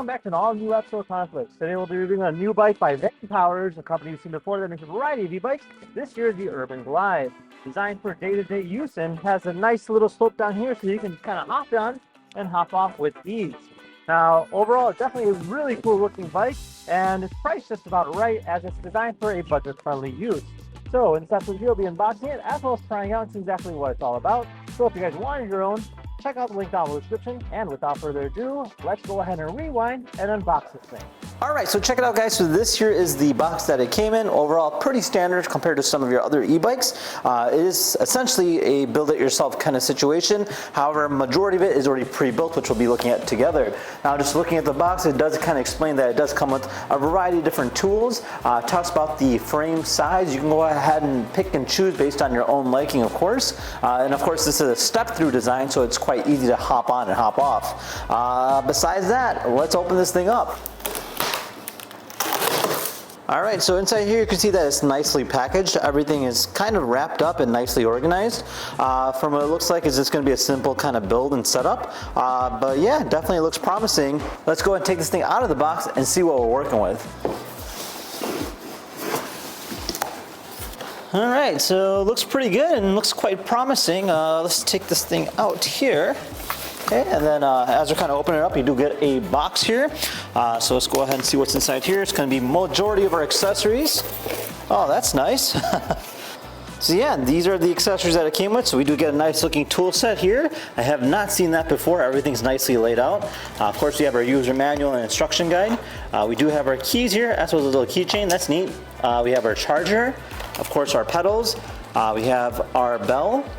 welcome back to an all-new episode of Conflicts. Today we'll be reviewing a new bike by Vanpowers, a company you've seen before that makes a variety of e-bikes. This year is the UrbanGlide, designed for day-to-day use and has a nice little slope down here so you can kind of hop on and hop off with ease. Now, overall, it's definitely a really cool looking bike, and it's priced just about right as it's designed for a budget-friendly use. So in this episode, we'll be unboxing it as well as trying out and see exactly what it's all about. So if you guys wanted your own, check out the link down in the description, and without further ado, let's go ahead and rewind and unbox this thing. Alright, so check it out guys. So this here is the box that it came in. Overall, pretty standard compared to some of your other e-bikes. It is essentially a build-it-yourself kind of situation. However, majority of it is already pre-built, which we'll be looking at together. Now, just looking at the box, it does kind of explain that it does come with a variety of different tools. Talks about the frame size. You can go ahead and pick and choose based on your own liking, of course. And of course, this is a step-through design, so it's quite easy to hop on and hop off. Besides that, let's open this thing up. Alright, so inside here you can see that it's nicely packaged. Everything is kind of wrapped up and nicely organized. From what it looks like, it's just going to be a simple kind of build and setup. But yeah, definitely looks promising. Let's go ahead and take this thing out of the box and see what we're working with. Alright, so it looks pretty good and looks quite promising. Let's take this thing out here. Okay, and then as we're kind of opening it up, you do get a box here. So let's go ahead and see what's inside here. It's going to be majority of our accessories. Oh, that's nice. So yeah, these are the accessories that it came with. So we do get a nice looking tool set here. I have not seen that before. Everything's nicely laid out. Of course, we have our user manual and instruction guide. We do have our keys here, as well as a little keychain. That's neat. We have our charger, of course, our pedals. We have our bell.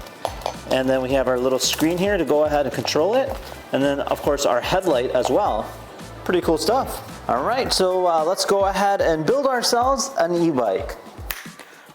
And then we have our little screen here to go ahead and control it. And then, of course, our headlight as well. Pretty cool stuff. All right, so let's go ahead and build ourselves an e-bike.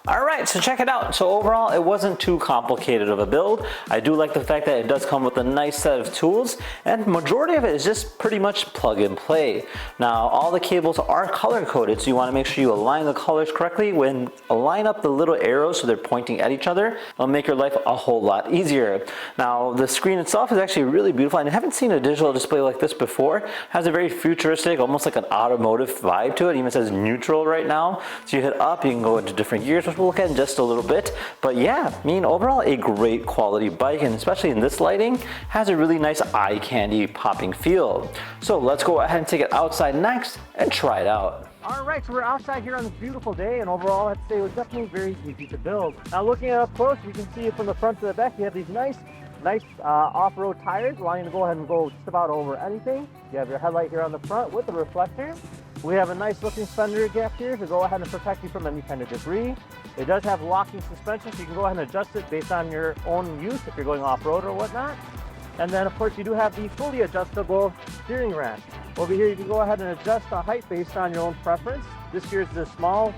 All right, so check it out. So overall, it wasn't too complicated of a build. I do like the fact that it does come with a nice set of tools, and majority of it is just pretty much plug and play. Now, all the cables are color coded, so you want to make sure you align the colors correctly. When line up the little arrows so they're pointing at each other, it'll make your life a whole lot easier. Now, the screen itself is actually really beautiful, and I haven't seen a digital display like this before. It has a very futuristic, almost like an automotive vibe to it. It even says neutral right now. So you hit up, you can go into different gears, which we'll look at in just a little bit. But yeah, I mean, overall a great quality bike, and especially in this lighting, has a really nice eye candy popping feel. So let's go ahead and take it outside next and try it out. Alright, so we're outside here on this beautiful day, and overall I'd say it was definitely very easy to build. Now looking at it up close, you can see it from the front to the back. You have these nice off-road tires, allowing you to go ahead and go just about over anything. You have your headlight here on the front with the reflector. We have a nice looking fender gap here to go ahead and protect you from any kind of debris. It does have locking suspension, so you can go ahead and adjust it based on your own use if you're going off-road or whatnot. And then of course you do have the fully adjustable steering rack. Over here you can go ahead and adjust the height based on your own preference. This here is the small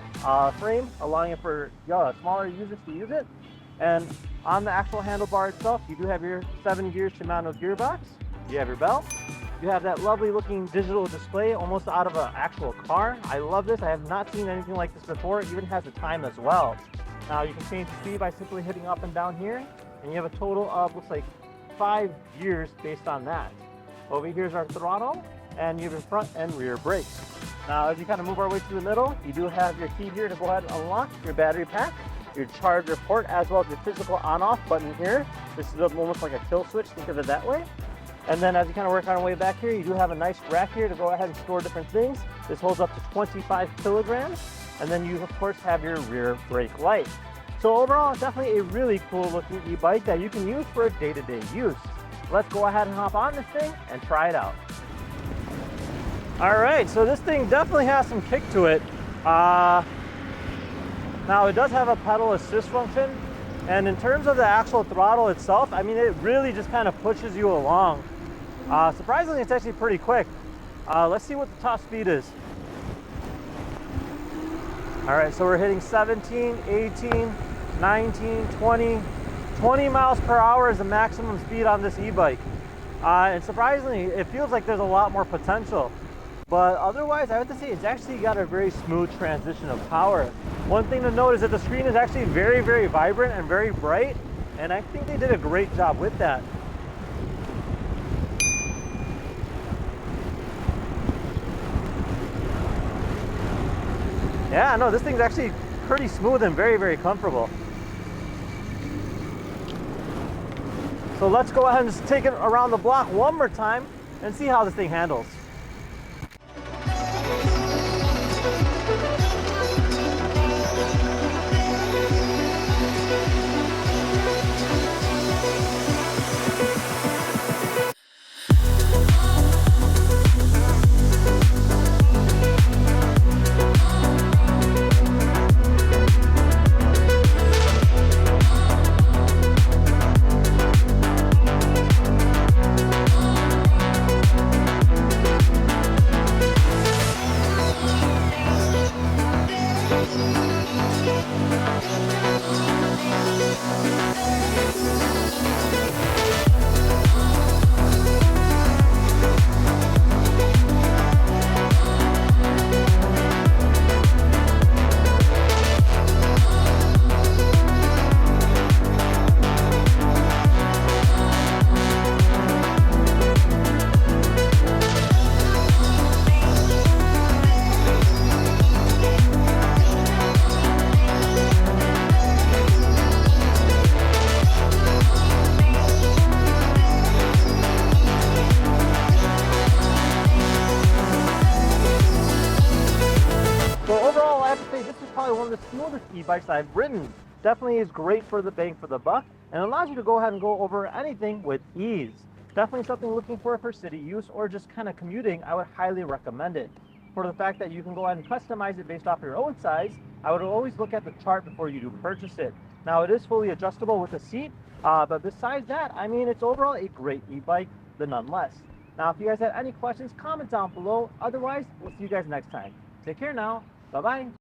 frame, allowing it for smaller users to use it. And on the actual handlebar itself, you do have your 7 gear Shimano gearbox. You have your belt. You have that lovely looking digital display, almost out of an actual car. I love this. I have not seen anything like this before. It even has a time as well. Now you can change the speed by simply hitting up and down here. And you have a total of, looks like 5 gears based on that. Over here's our throttle, and you have your front and rear brakes. Now as you kind of move our way through the middle, you do have your key here to go ahead and unlock your battery pack, your charger port, as well as your physical on-off button here. This is almost like a kill switch, think of it that way. And then as you kind of work on your way back here, you do have a nice rack here to go ahead and store different things. This holds up to 25 kilograms. And then you, of course, have your rear brake light. So overall, it's definitely a really cool looking e-bike that you can use for day-to-day use. Let's go ahead and hop on this thing and try it out. All right, so this thing definitely has some kick to it. Now it does have a pedal assist function. And in terms of the actual throttle itself, I mean, it really just kind of pushes you along. Surprisingly, it's actually pretty quick. Let's see what the top speed is. All right, so we're hitting 17, 18, 19, 20. 20 miles per hour is the maximum speed on this e-bike. And surprisingly, it feels like there's a lot more potential. But otherwise, I have to say it's actually got a very smooth transition of power. One thing to note is that the screen is actually very, very vibrant and very bright. And I think they did a great job with that. Yeah, no, this thing's actually pretty smooth and very, very comfortable. So let's go ahead and just take it around the block one more time and see how this thing handles. So overall, I have to say this is probably one of the smoothest e-bikes I've ridden. Definitely is great for the bang for the buck and allows you to go ahead and go over anything with ease. Definitely something looking for city use or just kind of commuting, I would highly recommend it. For the fact that you can go ahead and customize it based off your own size, I would always look at the chart before you do purchase it. Now it is fully adjustable with a seat, but besides that, I mean, it's overall a great e-bike nonetheless. Now, if you guys have any questions, comment down below. Otherwise, we'll see you guys next time. Take care now. Bye-bye.